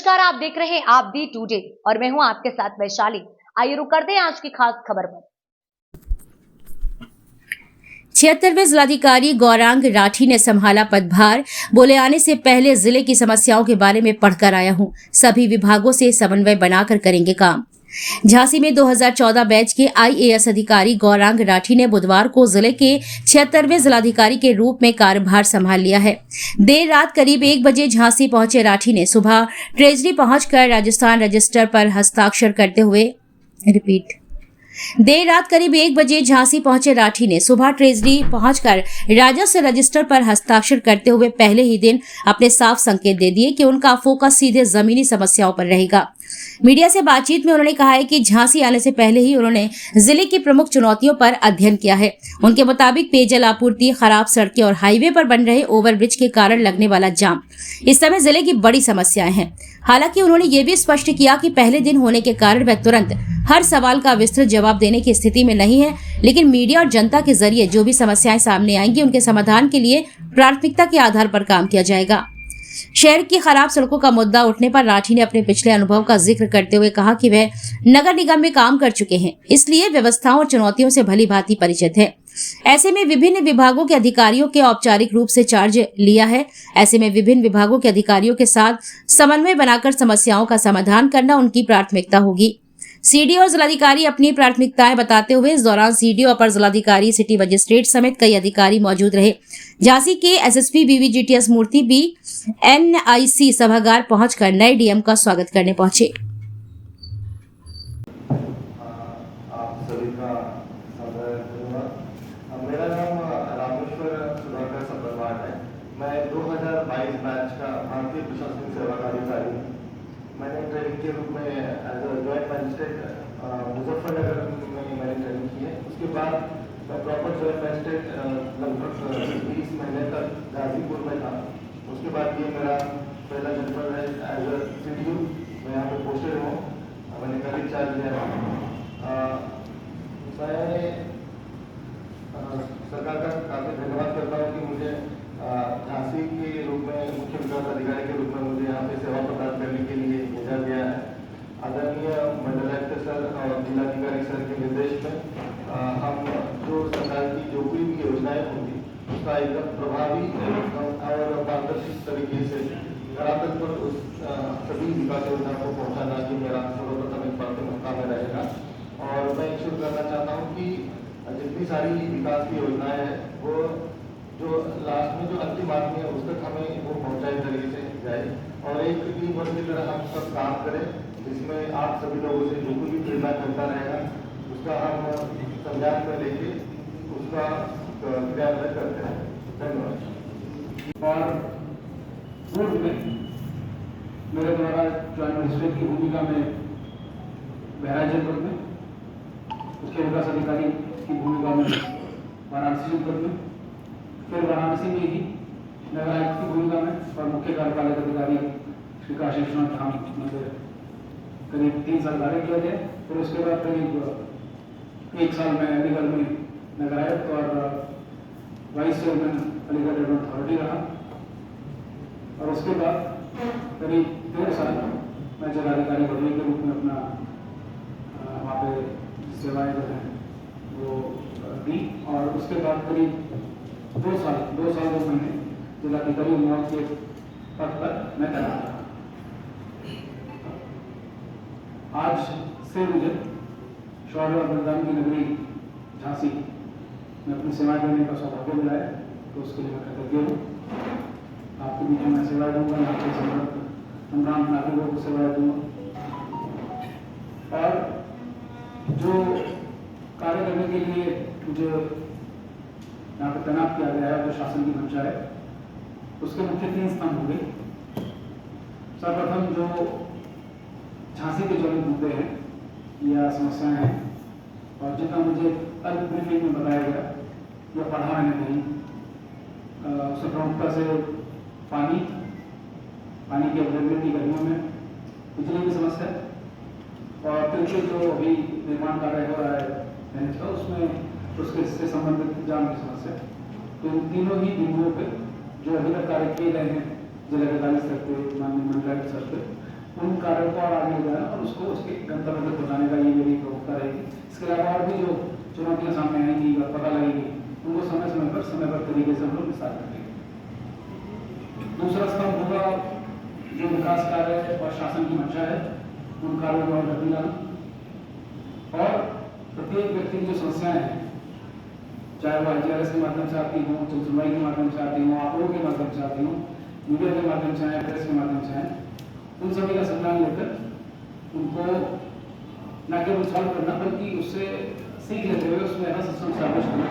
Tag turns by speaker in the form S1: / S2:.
S1: नमस्कार, आप देख रहे हैं आप दी टुडे और मैं हूं आपके साथ वैशाली। आइए रुक करते हैं आज की खास खबर पर।
S2: 76वें जिलाधिकारी गौरांग राठी ने संभाला पदभार। बोले, आने से पहले जिले की समस्याओं के बारे में पढ़कर आया हूं। सभी विभागों से समन्वय बनाकर करेंगे काम। झांसी में 2014 बैच के आईएएस अधिकारी गौरांग राठी ने बुधवार को जिले के 76वें जिलाधिकारी के रूप में कार्यभार संभाल लिया है। देर रात करीब 1 बजे झांसी पहुंचे राठी ने सुबह ट्रेजरी पहुंचकर राजस्थान रजिस्टर पर हस्ताक्षर करते हुए देर रात करीब 1 बजे झांसी पहुंचे राठी ने सुबह ट्रेजरी पहुंचकर राजस्व रजिस्टर पर हस्ताक्षर करते हुए पहले ही दिन अपने साफ संकेत दे दिए कि उनका फोकस सीधे जमीनी समस्याओं पर रहेगा। मीडिया से बातचीत में उन्होंने कहा है कि झांसी आने से पहले ही उन्होंने जिले की प्रमुख चुनौतियों पर अध्ययन किया है। उनके मुताबिक पेयजल आपूर्ति, खराब सड़कें और हाईवे पर बन रहे ओवरब्रिज के कारण लगने वाला जाम इस समय जिले की बड़ी समस्याएं हैं। हालांकि उन्होंने ये भी स्पष्ट किया कि पहले दिन होने के कारण वह तुरंत हर सवाल का विस्तृत जवाब देने की स्थिति में नहीं है, लेकिन मीडिया और जनता के जरिए जो भी समस्याएं सामने आएंगी उनके समाधान के लिए प्राथमिकता के आधार पर काम किया जाएगा। शहर की खराब सड़कों का मुद्दा उठने पर राठी ने अपने पिछले अनुभव का जिक्र करते हुए कहा कि वह नगर निगम में काम कर चुके हैं, इसलिए व्यवस्थाओं और चुनौतियों से भली भांति परिचित है। ऐसे में विभिन्न विभागों के अधिकारियों के औपचारिक रूप से चार्ज लिया है। ऐसे में विभिन्न विभागों के अधिकारियों के साथ समन्वय बनाकर समस्याओं का समाधान करना उनकी प्राथमिकता होगी। सीडीओ और जिलाधिकारी अपनी प्राथमिकताएं बताते हुए इस दौरान सीडीओ, अपर जिलाधिकारी, सिटी मजिस्ट्रेट समेत कई अधिकारी मौजूद रहे। झांसी के एसएसपी बीवीजीटीएस मूर्ति भी एनआईसी सभागार पहुंचकर नए डीएम का स्वागत करने पहुंचे।
S3: आप सभी का मेरा नाम रामेश्वर सुधाकर सब्रवाल है। मैं 2022 बैच का भारतीय प्रशासनिक सेवा का अधिकारी हूँ। मैंने ट्रेनिंग के रूप में as a joint magistrate Muzaffarnagar में मैंने ट्रेनिंग की है। उसके बाद मैं प्रॉपर जॉइंट मजिस्ट्रेट लगभग 20 महीने तक गाजीपुर में था। उसके बाद ये मेरा पहला जनपद है एज अ सीडीओ। मैं यहाँ पे पोस्टेड हूँ, मैंने कल चार्ज लिया है। मैं सरकार का काफ़ी धन्यवाद करता हूँ कि मुझे झांसी के रूप में मुख्य विकास अधिकारी के रूप में मुझे यहाँ पे सेवा प्रदान करने के लिए भेजा गया है। आदरणीय मंडलायुक्त सर और जिलाधिकारी सर के निर्देश में हम जो सरकार की जो कोई भी योजनाएं होंगी उसका एकदम प्रभावी और पारदर्शी तरीके से धरातल पर उस सभी विकास योजनाओं को पहुँचाना कि मेरा सर्वप्रथम एक प्राथमिकता में रहेगा। और मैं शुरू करना चाहता हूँ कि जितनी सारी विकास की योजनाएं हैं वो जो लास्ट में जो अंतिम आदमी है उस तक हमें वो पहुंचाई तरीके से जाए और एक टीम वर्क की तरह हम सब काम करें, जिसमें आप सभी लोगों से जो कोई भी प्रेरणा करता रहेगा उसका हम संज्ञान में लेके उसका क्रियान्वयन करते हैं। धन्यवाद।
S4: और पूर्व में मेरे द्वारा जॉइंट मजिस्ट्रेट की भूमिका में बहराइच जनपद में, उसके विकास अधिकारी की भूमिका में वाराणसी जनपद में, फिर वाराणसी में ही नगर आयुक्त की भूमिका में और मुख्य कार्यपालक अधिकारी श्री काशी विश्वनाथ धाम मंदिर करीब 3 साल कार्य किया गया। फिर उसके बाद करीब 1 साल में अलीगढ़ में नगर आयुक्त और vice chairman Aligarh development authority रहा। और उसके बाद करीब 1.5 साल मैं जिलाधिकारी बड़ोई के रूप में अपना वहाँ पे सेवाएं जो हैं वो दी। और उसके बाद करीब 2 साल 2 महीने जिलाधिकारी उन्नाव के पद पर मैं तैनात रहा। आज से मुझे शौर्य और बलिदान की नगरी झांसी में अपनी सेवाएं देने का सौभाग्य मिला है, तो उसके लिए मैं कृतज्ञ हूँ। आपके बीच में मैं सेवाएं दूंगा, यहाँ के संग्राम नागरिकों को सेवाएं दूंगा और जो कार्य करने के लिए मुझे यहाँ पर तैनात किया गया है, जो शासन की मंशा है, उसके मुख्य 3 स्तंभ होंगे। सर्वप्रथम जो झांसी के ज्वलंत मुद्दे हैं या समस्याएं हैं और जितना मुझे अल्प ब्रीफिंग में बताया गया या पढ़ा मैंने नहीं, उससे प्रमुखता से पानी की अवेलेबिलिटी गर्मियों में, बिजली की समस्या और फिर जो अभी निर्माण कार्य हो रहा है उसमें उसके से संबंधित जाम की समस्या। तो इन तीनों ही बिंदुओं पे जो अभी तक कार्य किए गए हैं जिलाधिकारी स्तर पे, माननीय मंडलायुक्त स्तर पे, को और आगे ले जाना और उसको उसके गंतव्य तक पहुँचाने का ये मेरी प्रमुखता रहेगी। इसके अलावा और भी जो चुनौतियाँ सामने आएंगी और पता लगेगी उनको समय पर तरीके से हम लोग विस्तार करेंगे। दूसरा स्तंभ होगा जो विकास कार्य और शासन की मंशा है उन कार्यों को और गति लाना और प्रत्येक व्यक्ति की जो समस्याएं हैं, चाहे वो IGRS के माध्यम से आती हों, सुनवाई के माध्यम से आती हों, आंकड़ों के माध्यम से आती हों, मीडिया के माध्यम से आए, प्रेस के माध्यम से आए, उन सभी का संज्ञान लेकर उनको न केवल सॉल्व करना बल्कि उससे सीख लेते हुए उसमें ऐसा सिस्टम स्टैब्लिश करना